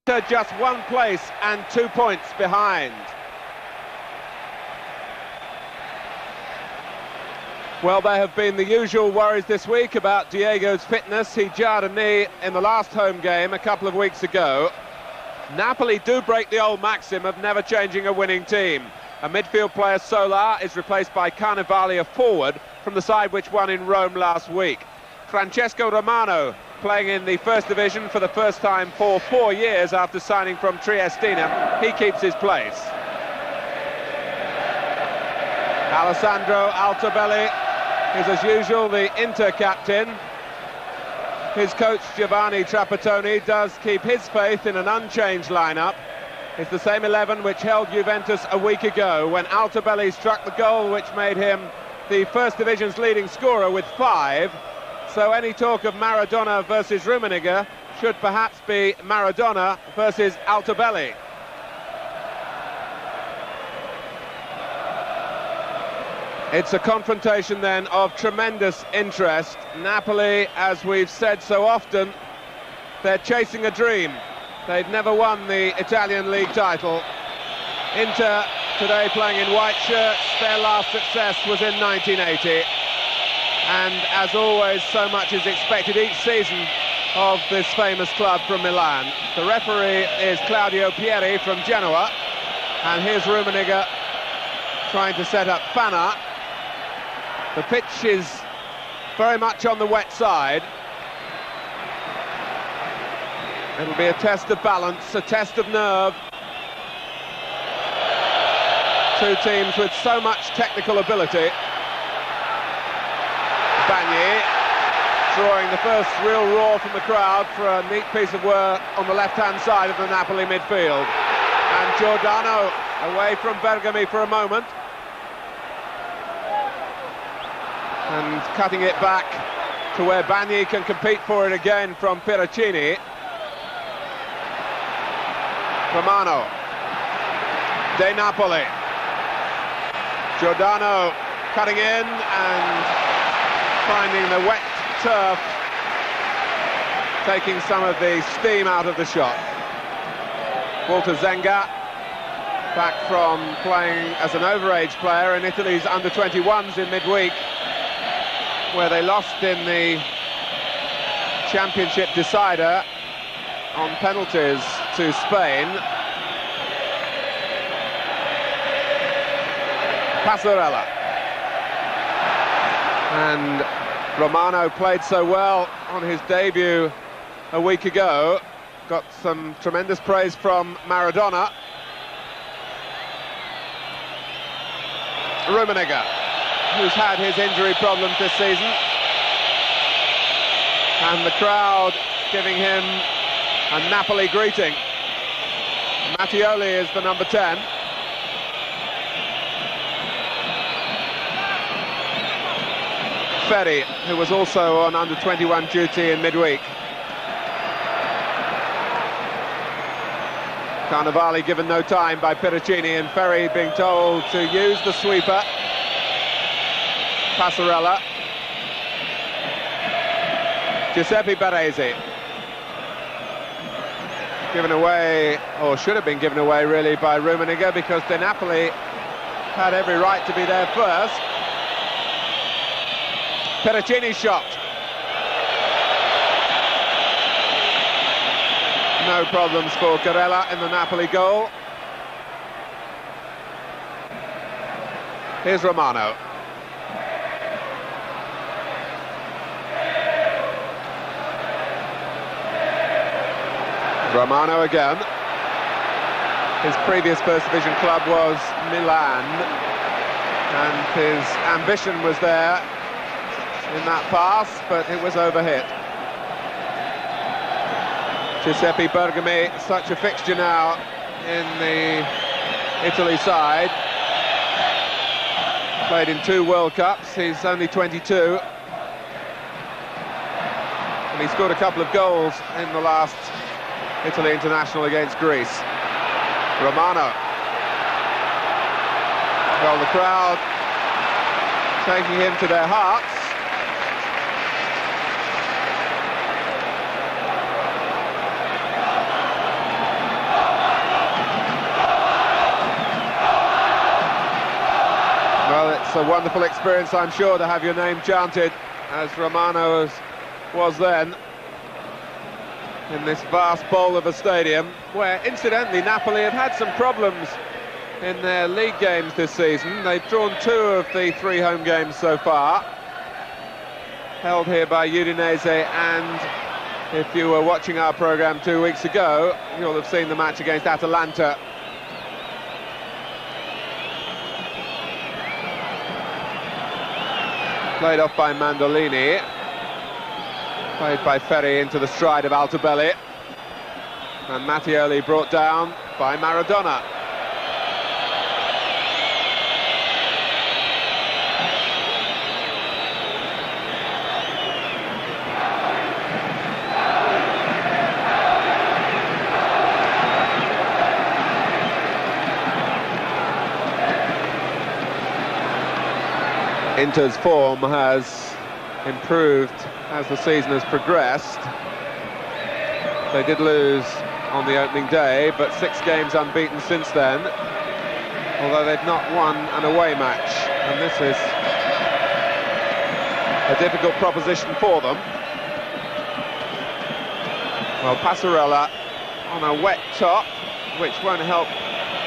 Just one place and 2 points behind. Well, there have been the usual worries this week about Diego's fitness. He jarred a knee in the last home game a couple of weeks ago. Napoli do break the old maxim of never changing a winning team. A midfield player, Solar, is replaced by Carnevali, a forward, from the side which won in Rome last week. Francesco Romano, playing in the first division for the first time for 4 years after signing from Triestina, he keeps his place. Alessandro Altobelli is, as usual, the Inter captain. His coach Giovanni Trapattoni does keep his faith in an unchanged lineup. It's the same 11 which held Juventus a week ago when Altobelli struck the goal which made him the first division's leading scorer with 5. So any talk of Maradona versus Rummenigge should perhaps be Maradona versus Altobelli. It's a confrontation then of tremendous interest. Napoli, as we've said so often, they're chasing a dream. They've never won the Italian league title. Inter today playing in white shirts. Their last success was in 1980. And as always, so much is expected each season of this famous club from Milan. The referee is Claudio Pieri from Genoa. And here's Rummenigge trying to set up Fana. The pitch is very much on the wet side. It'll be a test of balance, a test of nerve. Two teams with so much technical ability. Bagni drawing the first real roar from the crowd for a neat piece of work on the left-hand side of the Napoli midfield. And Giordano away from Bergami for a moment. And cutting it back to where Bagni can compete for it again from Piracini. Romano. De Napoli. Giordano cutting in and finding the wet turf, taking some of the steam out of the shot. Walter Zenga, back from playing as an overage player in Italy's under-21s in midweek, where they lost in the championship decider on penalties to Spain. Passarella. And Romano played so well on his debut a week ago. Got some tremendous praise from Maradona. Rummenigge, who's had his injury problems this season. And the crowd giving him a Napoli greeting. Mattioli is the number 10. Ferri, who was also on under-21 duty in midweek. Carnevali given no time by Piracini, and Ferri being told to use the sweeper. Passarella. Giuseppe Baresi. Given away, or should have been given away really, by Rummenigge, because De Napoli had every right to be there first. Piracini shot. No problems for Carella in the Napoli goal. Here's Romano. Romano again. His previous first division club was Milan, and his ambition was there in that pass, but it was overhit. Giuseppe Bergami, such a fixture now in the Italy side. Played in 2 World Cups, he's only 22. And he scored a couple of goals in the last Italy international against Greece. Romano. Well, the crowd taking him to their hearts. a wonderful experience, I'm sure, to have your name chanted, as Romano was then, in this vast bowl of a stadium, where, incidentally, Napoli have had some problems in their league games this season. They've drawn 2 of the 3 home games so far, held here by Udinese, and if you were watching our programme 2 weeks ago, you'll have seen the match against Atalanta. Played off by Mandolini, played by Ferri into the stride of Altobelli, and Mattioli brought down by Maradona. Inter's form has improved as the season has progressed. They did lose on the opening day, but 6 games unbeaten since then, although they've not won an away match, and this is a difficult proposition for them. Well, Passarella on a wet top, which won't help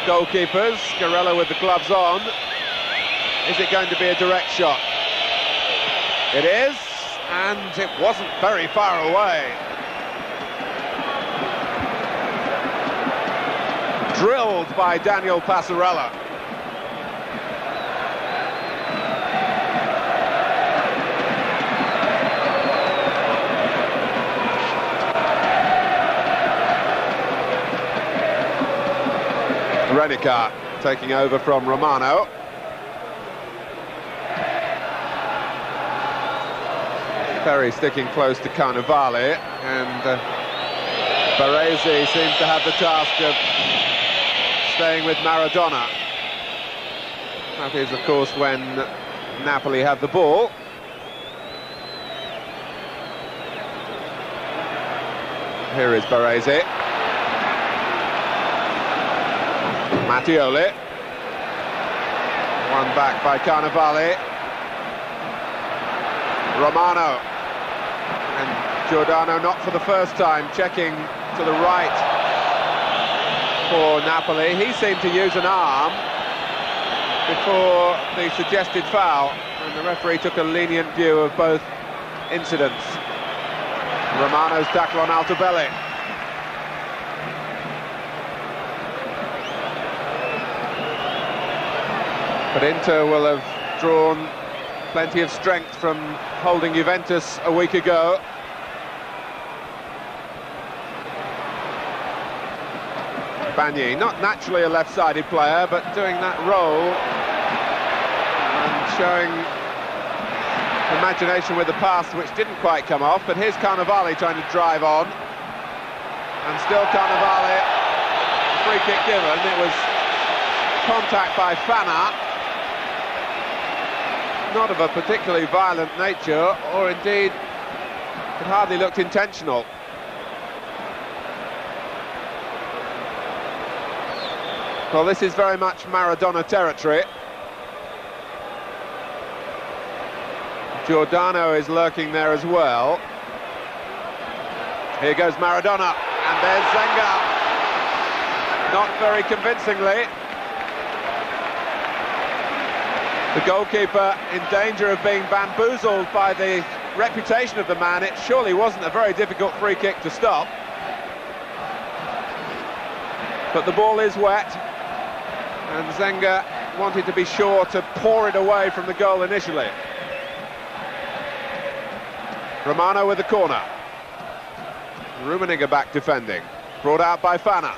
goalkeepers. Garella with the gloves on. Is it going to be a direct shot? It is, and it wasn't very far away. Drilled by Daniel Passarella. Renica taking over from Romano. Ferri sticking close to Carnevale, and Baresi seems to have the task of staying with Maradona. That is, of course, when Napoli have the ball. Here is Baresi. Mattioli. One back by Carnevale. Romano. And Giordano, not for the first time, checking to the right for Napoli. He seemed to use an arm before the suggested foul, and the referee took a lenient view of both incidents. Romano's tackle on Altobelli. But Inter will have drawn plenty of strength from holding Juventus a week ago. Bagni, not naturally a left-sided player, but doing that role and showing imagination with the pass, which didn't quite come off. But here's Carnevale trying to drive on, and still Carnevale, free kick given. It was contact by Fana, not of a particularly violent nature, or indeed it hardly looked intentional. Well, this is very much Maradona territory. Giordano is lurking there as well. Here goes Maradona, and there's Zenga. Not very convincingly. The goalkeeper in danger of being bamboozled by the reputation of the man. It surely wasn't a very difficult free kick to stop. But the ball is wet, and Zenga wanted to be sure to pour it away from the goal initially. Romano with the corner. Rummenigge back defending. Brought out by Fana.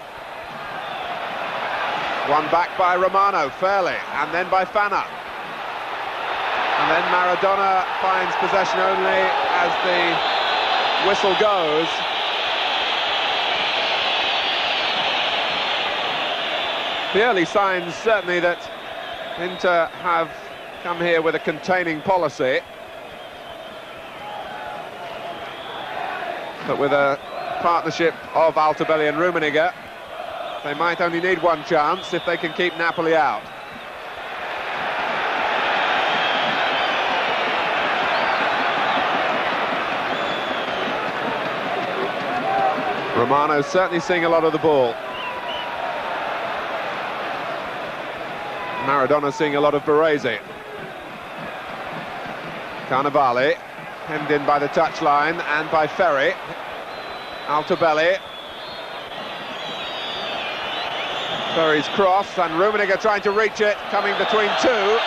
One back by Romano, fairly, and then by Fana. And then Maradona finds possession only as the whistle goes. The early signs, certainly, that Inter have come here with a containing policy. But with a partnership of Altobelli and Rummenigge, they might only need one chance if they can keep Napoli out. Romano certainly seeing a lot of the ball. Maradona seeing a lot of Baresi. Carnevale, hemmed in by the touchline and by Ferri. Altobelli. Ferri's cross, and Rummenigge trying to reach it, coming between two.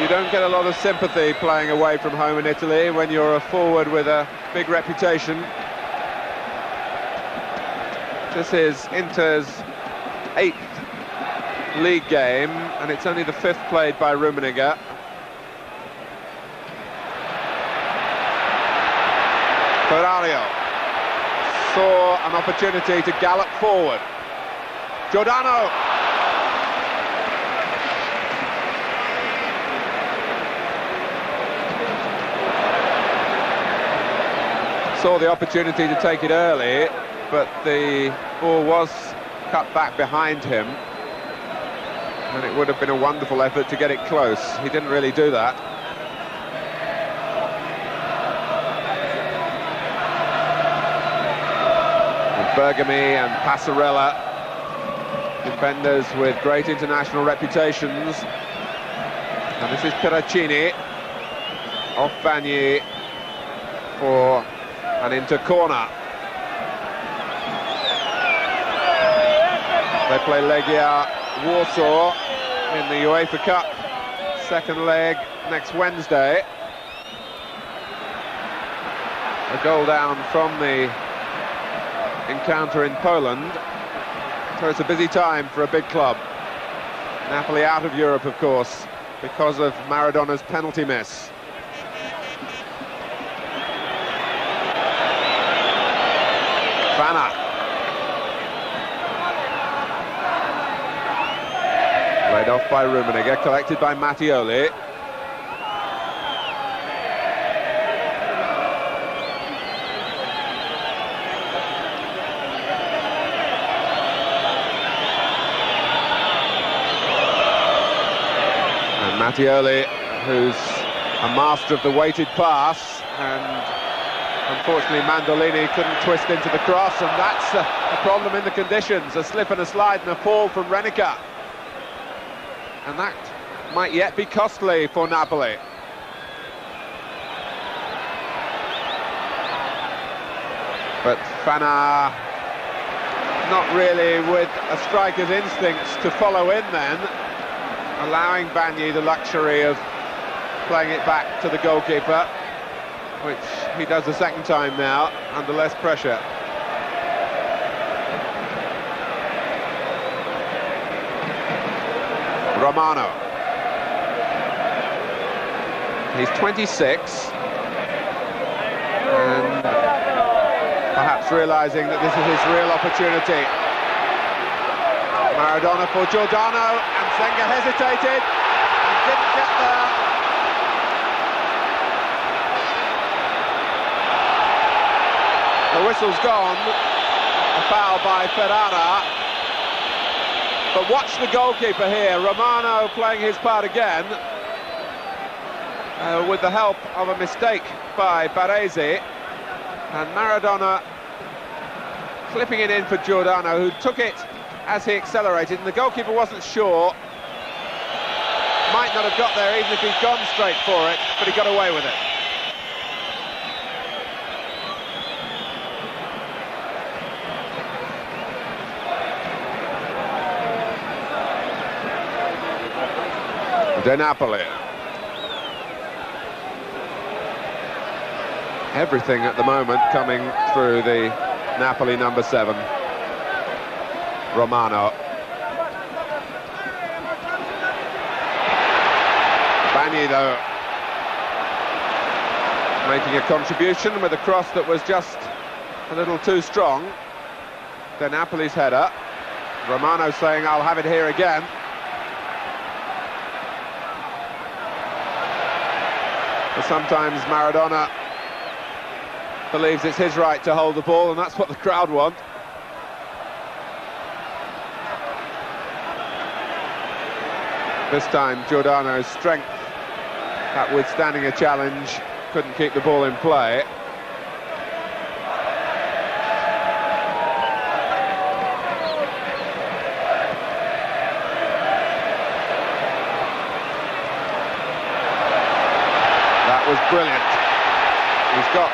You don't get a lot of sympathy playing away from home in Italy when you're a forward with a big reputation. This is Inter's 8th league game, and it's only the 5th played by Rummenigge. Ferrario saw an opportunity to gallop forward. Giordano. Saw the opportunity to take it early, but the ball was cut back behind him, and it would have been a wonderful effort to get it close. He didn't really do that. And Bergami and Passarella, defenders with great international reputations. And this is Piracini, off Bagni for an Inter corner. They play Legia Warsaw in the UEFA Cup, second leg next Wednesday. A goal down from the encounter in Poland. So it's a busy time for a big club. Napoli out of Europe, of course, because of Maradona's penalty miss. Vanna. Laid off by Rummenigge, collected by Mattioli. And Mattioli, who's a master of the weighted pass, and unfortunately Mandolini couldn't twist into the cross, and that's a problem in the conditions. A slip and a slide and a fall from Renica. And that might yet be costly for Napoli. But Fana not really with a striker's instincts to follow in then, allowing Bagni the luxury of playing it back to the goalkeeper, which he does the second time now, under less pressure. Romano. He's 26, and perhaps realising that this is his real opportunity. Maradona for Giordano, and Senga hesitated and didn't get there. The whistle's gone, a foul by Ferrara. But watch the goalkeeper here, Romano playing his part again, with the help of a mistake by Baresi, and Maradona clipping it in for Giordano, who took it as he accelerated, and the goalkeeper wasn't sure. Might not have got there even if he'd gone straight for it, but he got away with it. De Napoli. Everything at the moment coming through the Napoli number 7. Romano. Bagni, though, making a contribution with a cross that was just a little too strong. De Napoli's header. Romano saying, "I'll have it here again." Sometimes Maradona believes it's his right to hold the ball, and that's what the crowd want. This time Giordano's strength notwithstanding a challenge, couldn't keep the ball in play. That was brilliant. He's got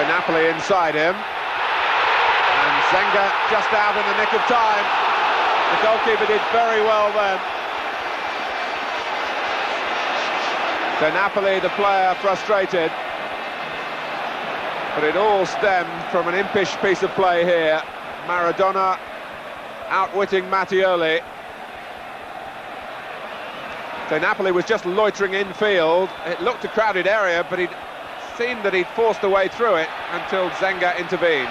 Napoli inside him, and Zenga just out in the nick of time. The goalkeeper did very well then. Napoli, the player, frustrated, but it all stemmed from an impish piece of play here. Maradona outwitting Mattioli. Napoli was just loitering infield. It looked a crowded area, but it seemed that he'd forced a way through it until Zenga intervened.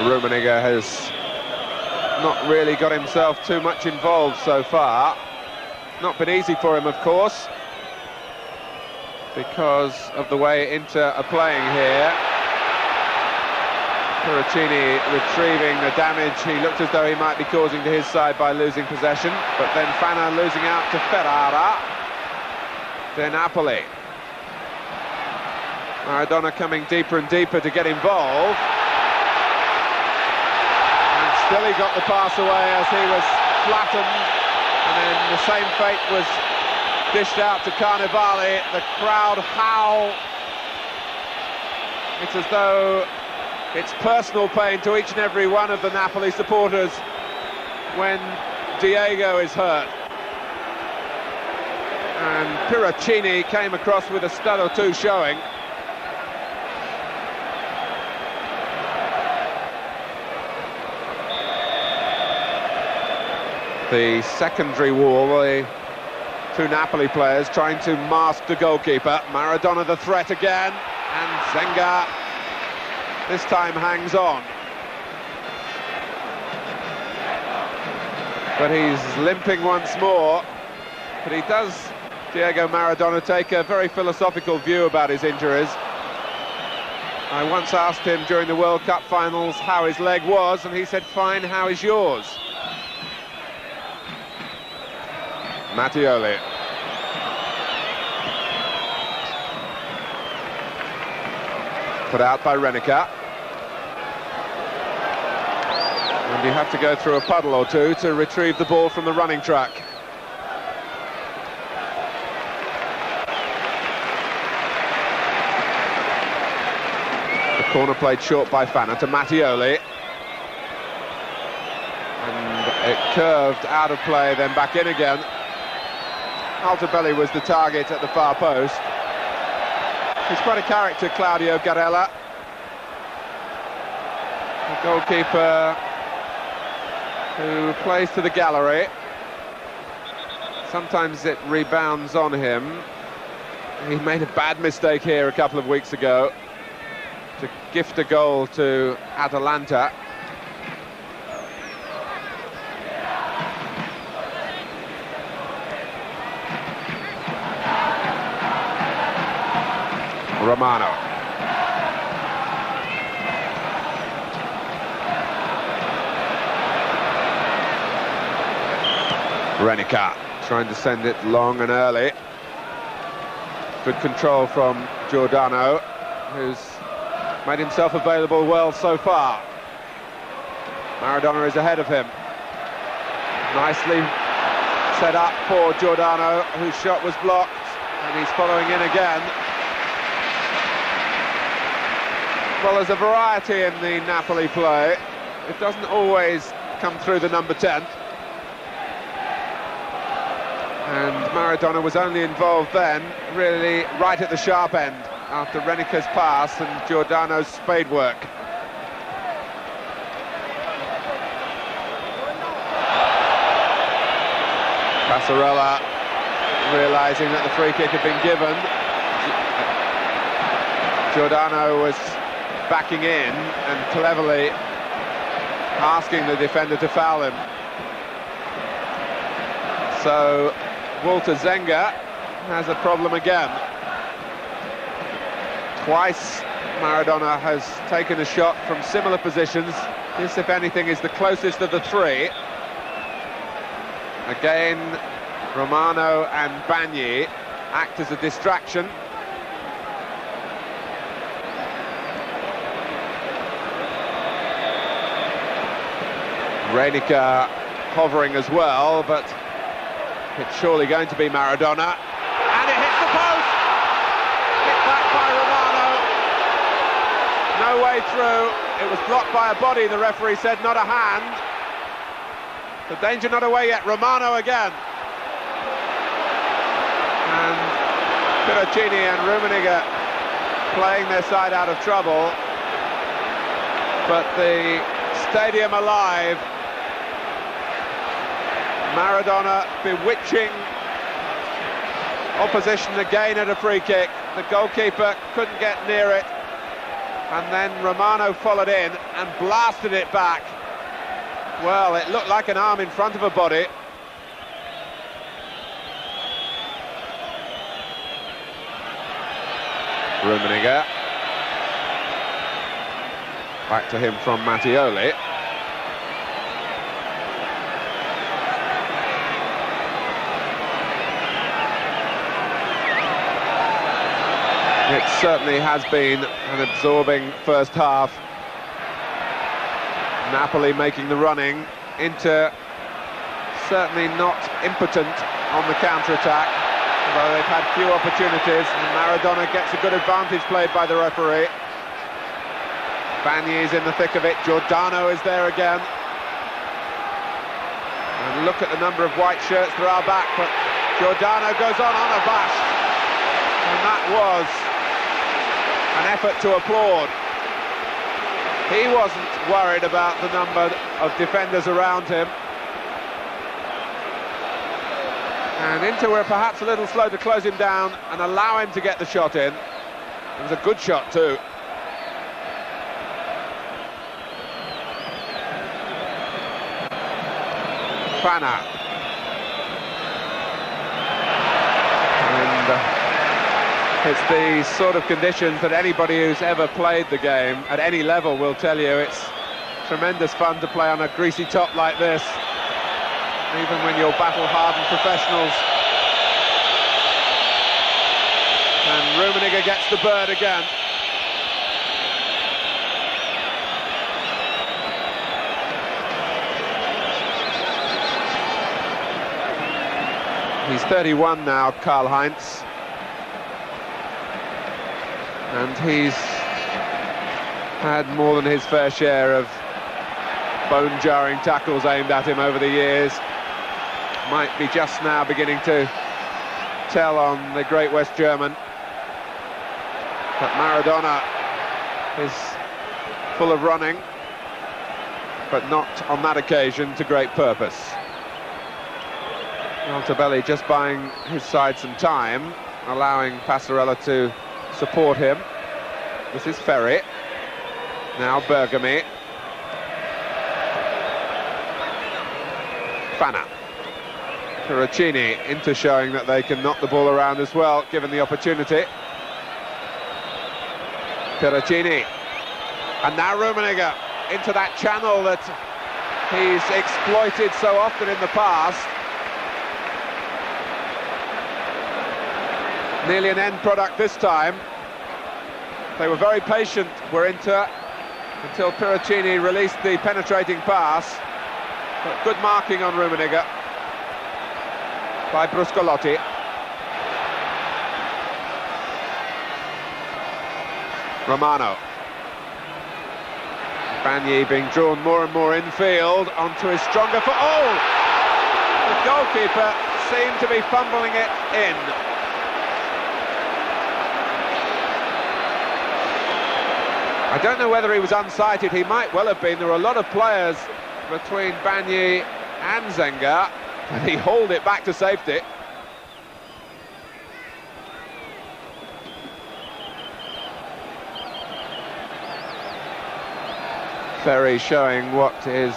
Rummenigge has not really got himself too much involved so far. Not been easy for him, of course, because of the way Inter are playing here. Perricini retrieving the damage he looked as though he might be causing to his side by losing possession, but then Fana losing out to Ferrara. Napoli. Maradona coming deeper and deeper to get involved. Still he got the pass away as he was flattened, and then the same fate was dished out to Carnevale. The crowd howl. It's as though it's personal pain to each and every one of the Napoli supporters when Diego is hurt. And Perricini came across with a stud or two showing. The secondary wall, the two Napoli players trying to mask the goalkeeper. Maradona the threat again, and Zenga this time hangs on. But he's limping once more. But he does, Diego Maradona, take a very philosophical view about his injuries. I once asked him during the World Cup finals how his leg was, and he said, "Fine, how is yours?" Mattioli. Put out by Renica. And you have to go through a puddle or two to retrieve the ball from the running track. The corner played short by Fana to Mattioli. And it curved out of play, then back in again. Altobelli was the target at the far post. He's quite a character, Claudio Garella. The goalkeeper who plays to the gallery. Sometimes it rebounds on him. He made a bad mistake here a couple of weeks ago to gift a goal to Atalanta. Romano. Renica trying to send it long and early. Good control from Giordano, who's made himself available well so far. Maradona is ahead of him. Nicely set up for Giordano, whose shot was blocked, and he's following in again. Well, there's a variety in the Napoli play. It doesn't always come through the number 10. And Maradona was only involved then, really right at the sharp end, after Renica's pass and Giordano's spade work. Passarella realising that the free kick had been given. Giordano was backing in and cleverly asking the defender to foul him. So Walter Zenga has a problem again. Twice Maradona has taken a shot from similar positions This, if anything, is the closest of the three. Again, Romano and Bagni act as a distraction. Reinica hovering as well, but it's surely going to be Maradona. And it hits the post! Hit back by Romano. No way through. It was blocked by a body, the referee said, not a hand. The danger not away yet. Romano again. And Piroccini and Rummenigge playing their side out of trouble. But the stadium alive. Maradona bewitching opposition again at a free kick. The goalkeeper couldn't get near it. And then Romano followed in and blasted it back. Well, it looked like an arm in front of a body. Rummenigge. Back to him from Mattioli. It certainly has been an absorbing first half. Napoli making the running. Inter certainly not impotent on the counter-attack, although they've had few opportunities, and Maradona gets a good advantage played by the referee. Bagni is in the thick of it. Giordano is there again. And look at the number of white shirts there are back, but Giordano goes on unabashed. And that was an effort to applaud. He wasn't worried about the number of defenders around him. And Inter were perhaps a little slow to close him down and allow him to get the shot in. It was a good shot too. Fana. It's the sort of conditions that anybody who's ever played the game at any level will tell you it's tremendous fun to play on a greasy top like this, even when you're battle-hardened professionals. And Rummenigge gets the bird again. He's 31 now, Karl-Heinz. And he's had more than his fair share of bone-jarring tackles aimed at him over the years. Might be just now beginning to tell on the great West German. But Maradona is full of running, but not on that occasion to great purpose. Altobelli just buying his side some time, allowing Passarella to support him. This is Ferry. Now Bergami. Fana. Piroccini into showing that they can knock the ball around as well, given the opportunity. Piroccini. And now Rummenigge into that channel that he's exploited so often in the past. Nearly an end product this time. They were very patient, were Inter, until Piroccini released the penetrating pass. But good marking on Rummenigge by Bruscolotti. Romano. Bagni being drawn more and more infield onto his stronger foot. Oh! The goalkeeper seemed to be fumbling it in. I don't know whether he was unsighted. He might well have been. There were a lot of players between Bagni and Zenga, and he hauled it back to safety. Ferry showing what is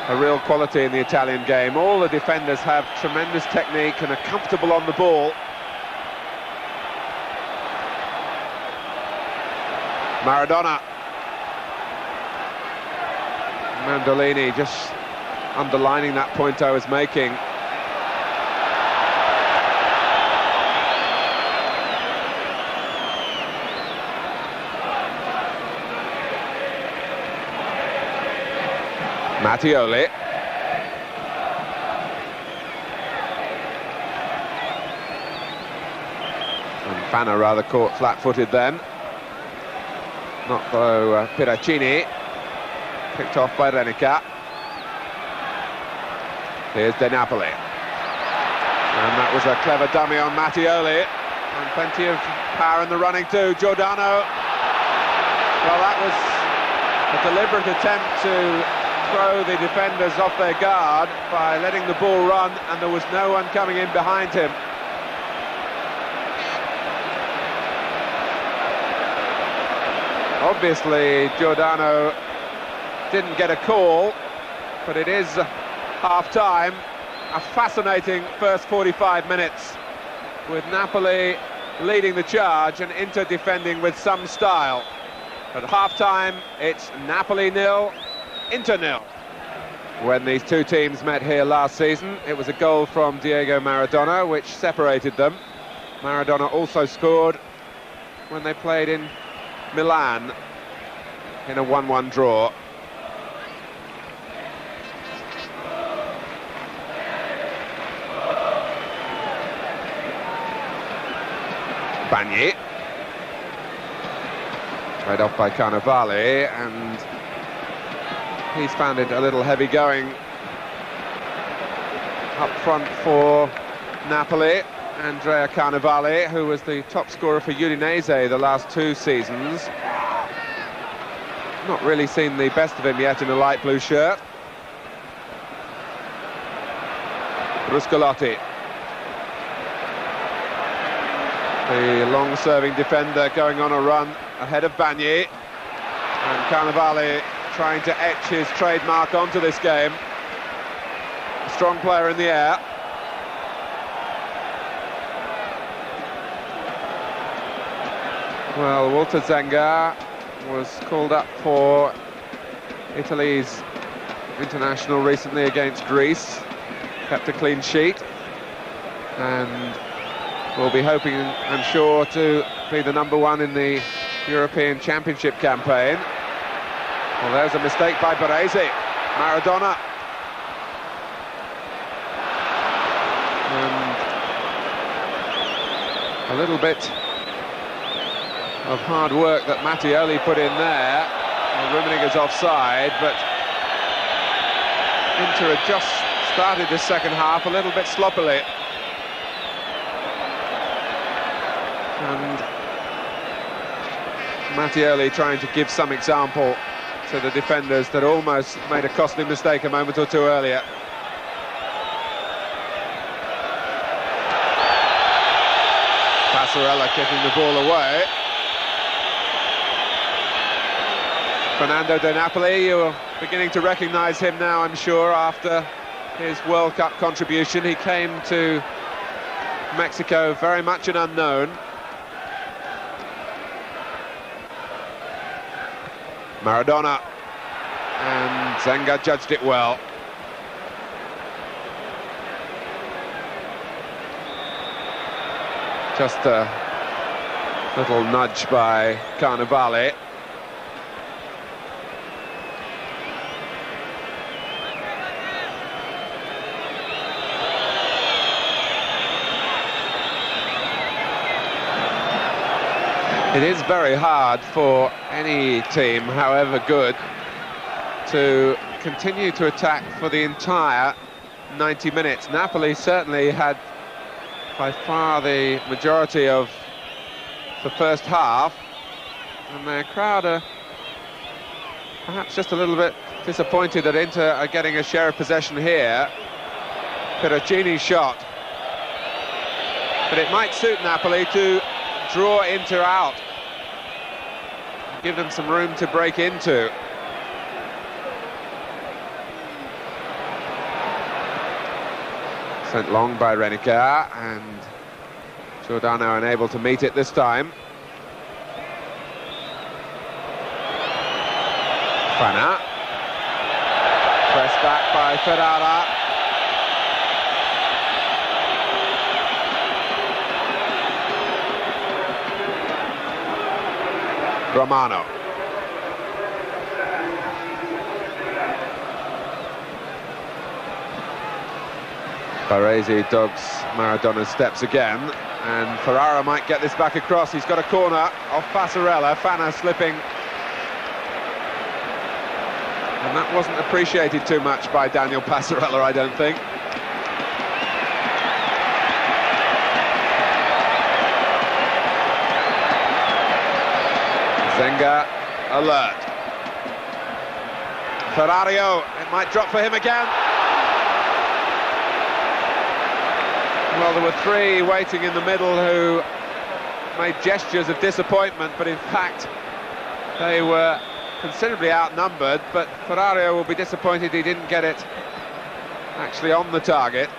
a real quality in the Italian game. All the defenders have tremendous technique and are comfortable on the ball. Maradona. Mandolini just underlining that point I was making. Mattioli. And Fana rather caught flat-footed then. Not though Piracini. Picked off by Renica. Here's De Napoli. And that was a clever dummy on Mattioli. And plenty of power in the running too. Giordano. Well, that was a deliberate attempt to throw the defenders off their guard by letting the ball run, and there was no one coming in behind him. Obviously, Giordano didn't get a call, but it is half-time. A fascinating first 45 minutes, with Napoli leading the charge and Inter defending with some style. At half-time, it's Napoli 0, Inter 0. When these two teams met here last season, it was a goal from Diego Maradona which separated them. Maradona also scored when they played in Milan in a 1-1 draw. Bagni. Right off by Carnevale, and he's found it a little heavy going up front for Napoli. Andrea Carnevale, who was the top scorer for Udinese the last two seasons. Not really seen the best of him yet in a light blue shirt. Bruscolotti. The long-serving defender going on a run ahead of Bagni. And Carnevale trying to etch his trademark onto this game. A strong player in the air. Well, Walter Zenga was called up for Italy's international recently against Greece. Kept a clean sheet. And will be hoping, I'm sure, to be the #1 in the European Championship campaign. Well, there's a mistake by Baresi. Maradona. And a little bit of hard work that Mattioli put in there. Rummenigge's offside, but Inter had just started the second half a little bit sloppily. And Mattioli trying to give some example to the defenders that almost made a costly mistake a moment or two earlier. Passarella kicking the ball away. Fernando De Napoli, you're beginning to recognise him now, I'm sure, after his World Cup contribution. He came to Mexico very much an unknown. Maradona, and Zenga judged it well. Just a little nudge by Carnevale. It is very hard for any team, however good, to continue to attack for the entire 90 minutes. Napoli certainly had by far the majority of the first half, and their crowd are perhaps just a little bit disappointed that Inter are getting a share of possession here. Piracini's shot. But it might suit Napoli to draw Inter out, give them some room to break into. Sent long by Renica, and Giordano unable to meet it this time. Fana. by Ferrara. Romano. Baresi dogs Maradona's steps again, and Ferrara might get this back across. He's got a corner off Passarella, Fana slipping. And that wasn't appreciated too much by Daniel Passarella, I don't think. Zenga alert. Ferrario, it might drop for him again. Well, there were three waiting in the middle who made gestures of disappointment, but in fact they were considerably outnumbered. But Ferrario will be disappointed he didn't get it actually on the target.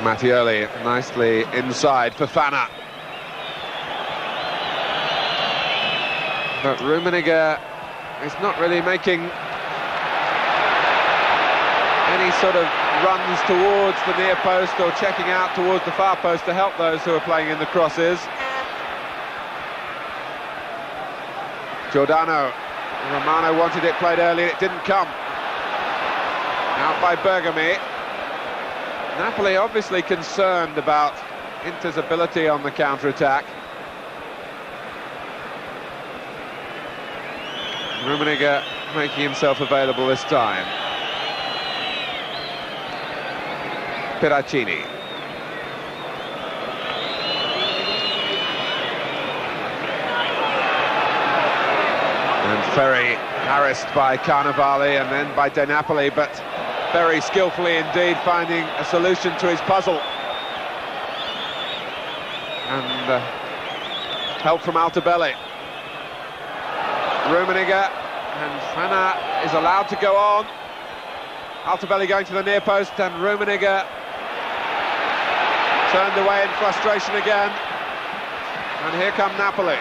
Mattioli nicely inside for Fana. But Rummenigge is not really making any sort of runs towards the near post or checking out towards the far post to help those who are playing in the crosses. Giordano, Romano wanted it played early, it didn't come. Out by Bergami. Napoli obviously concerned about Inter's ability on the counter-attack. Rummenigge making himself available this time. Piraccini. And Ferri harassed by Carnevali and then by De Napoli, but very skillfully indeed finding a solution to his puzzle. And help from Altobelli. Rummenigge, and Fana is allowed to go on. Altobelli going to the near post, and Rummenigge turned away in frustration again. And here come Napoli.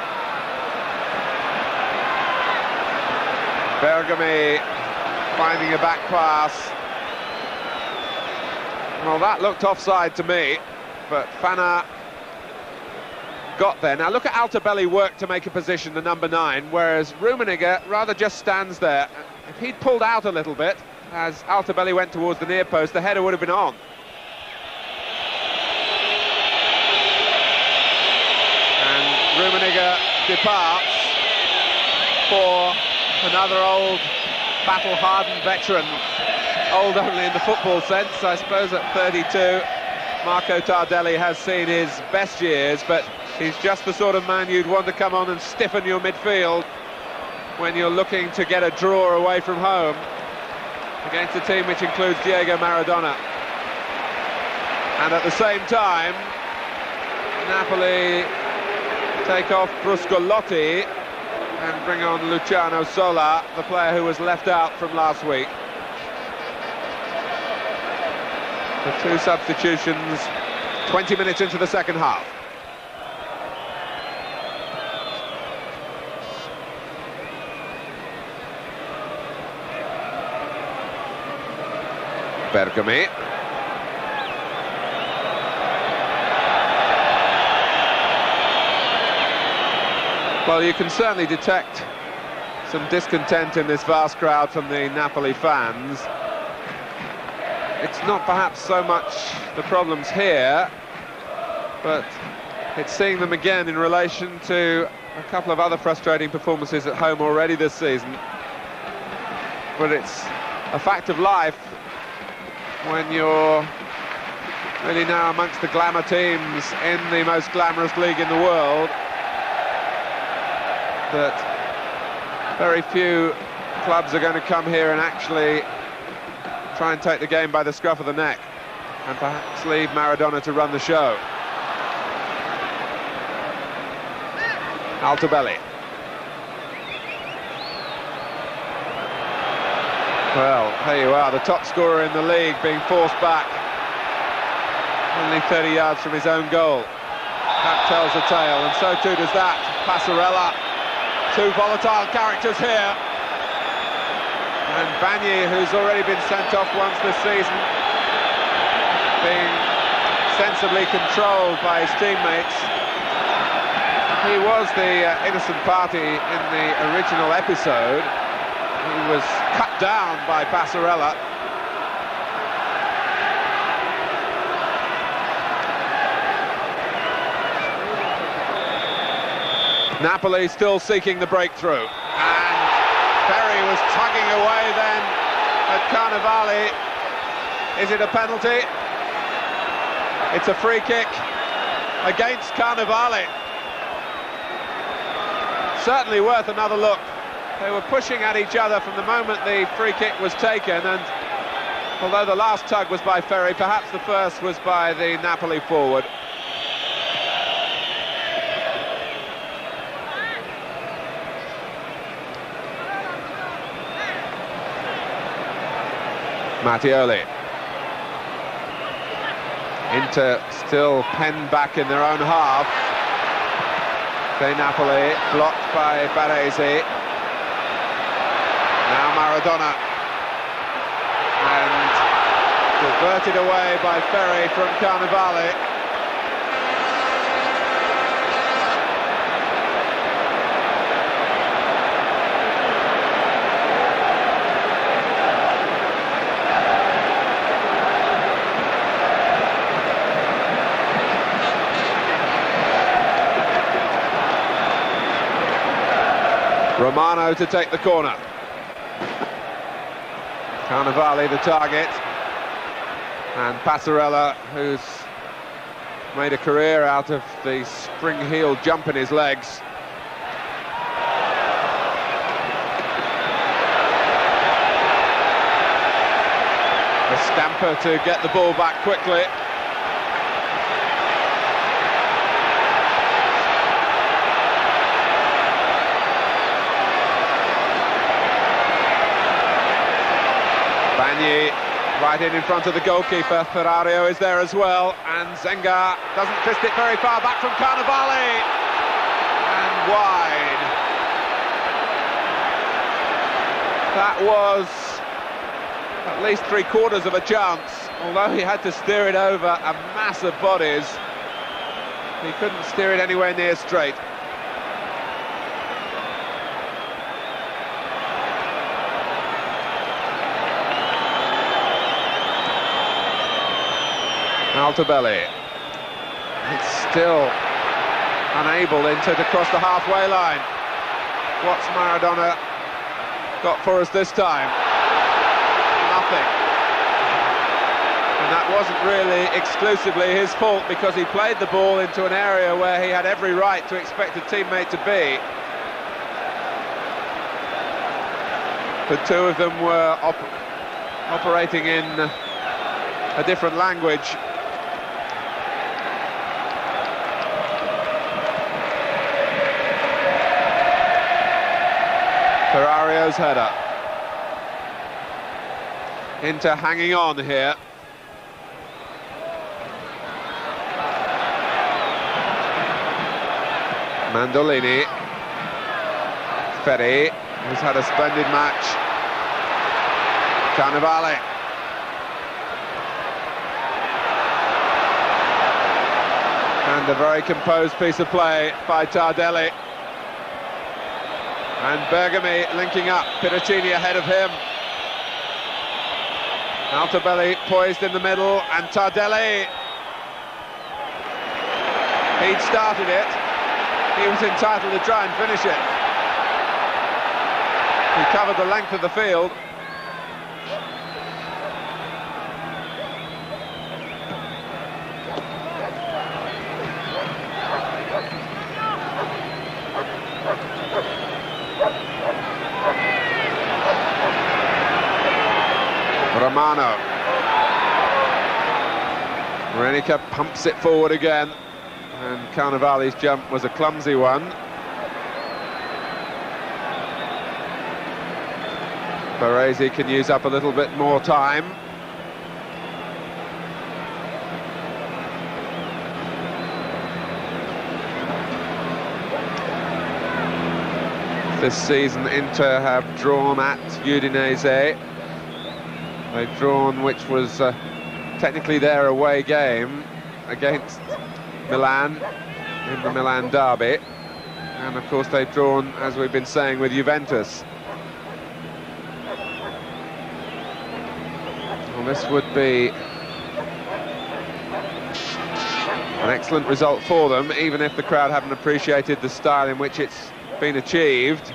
Bergami finding a back pass. Well, that looked offside to me, but Fana got there. Now look at Altobelli work to make a position, the number 9, whereas Rummenigge rather just stands there. If he'd pulled out a little bit, as Altobelli went towards the near post, the header would have been on. And Rummenigge departs for another old battle-hardened veteran. Old only in the football sense, I suppose at 32. Marco Tardelli has seen his best years, but he's just the sort of man you'd want to come on and stiffen your midfield when you're looking to get a draw away from home against a team which includes Diego Maradona. And at the same time, Napoli take off Bruscolotti and bring on Luciano Sola, the player who was left out from last week. The two substitutions 20 minutes into the second half. Bergami. Well, you can certainly detect some discontent in this vast crowd from the Napoli fans. It's not perhaps so much the problems here, but it's seeing them again in relation to a couple of other frustrating performances at home already this season. But it's a fact of life when you're really now amongst the glamour teams in the most glamorous league in the world, that very few clubs are going to come here and actually try and take the game by the scruff of the neck and perhaps leave Maradona to run the show. Altobelli. Well, here you are, the top scorer in the league being forced back. only 30 yards from his own goal. That tells the tale, and so too does that. Passarella, two volatile characters here. And Bagni, who's already been sent off once this season, being sensibly controlled by his teammates. He was the innocent party in the original episode. He was cut down by Passarella. Napoli still seeking the breakthrough. And Ferry was tugging away then at Carnevale. Is it a penalty? It's a free kick against Carnevale. Certainly worth another look. They were pushing at each other from the moment the free kick was taken, and although the last tug was by Ferry, perhaps the first was by the Napoli forward. Mattioli. Inter still penned back in their own half. De Napoli blocked by Baresi. Now Maradona. And diverted away by Ferry from Carnevale. Romano to take the corner. Carnevale the target. And Passarella, who's made a career out of the spring heel jump in his legs. A scamper to get the ball back quickly. Bagni right in front of the goalkeeper. Ferrario is there as well, and Zenga doesn't twist it very far back from Carnevale, and wide. That was at least three-quarters of a chance. Although he had to steer it over a mass of bodies, he couldn't steer it anywhere near straight. Altobelli. It's still unable Inter to cross the halfway line. What's Maradona got for us this time? Nothing. And that wasn't really exclusively his fault, because he played the ball into an area where he had every right to expect a teammate to be. The two of them were operating in a different language. Ferrario's header. Inter hanging on here. Mandolini. Ferri, who's had a splendid match. Carnevale. And a very composed piece of play by Tardelli. And Bergami linking up, Piracini ahead of him. Altobelli poised in the middle, and Tardelli. He'd started it. He was entitled to try and finish it. He covered the length of the field. Romano. Renica pumps it forward again, and Carnevale's jump was a clumsy one. Baresi can use up a little bit more time. this season, Inter have drawn at Udinese. They've drawn, which was technically their away game against Milan in the Milan derby. And of course they've drawn, as we've been saying, with Juventus. Well, this would be an excellent result for them, even if the crowd haven't appreciated the style in which it's been achieved.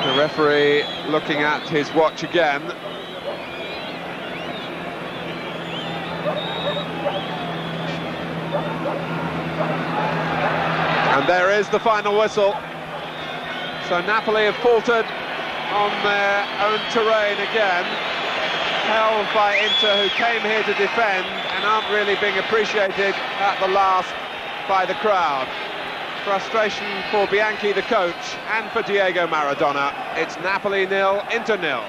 The referee looking at his watch again. And there is the final whistle. So Napoli have faltered on their own terrain again, held by Inter, who came here to defend and aren't really being appreciated at the last by the crowd. Frustration for Bianchi, the coach, and for Diego Maradona. It's Napoli 0, Inter 0.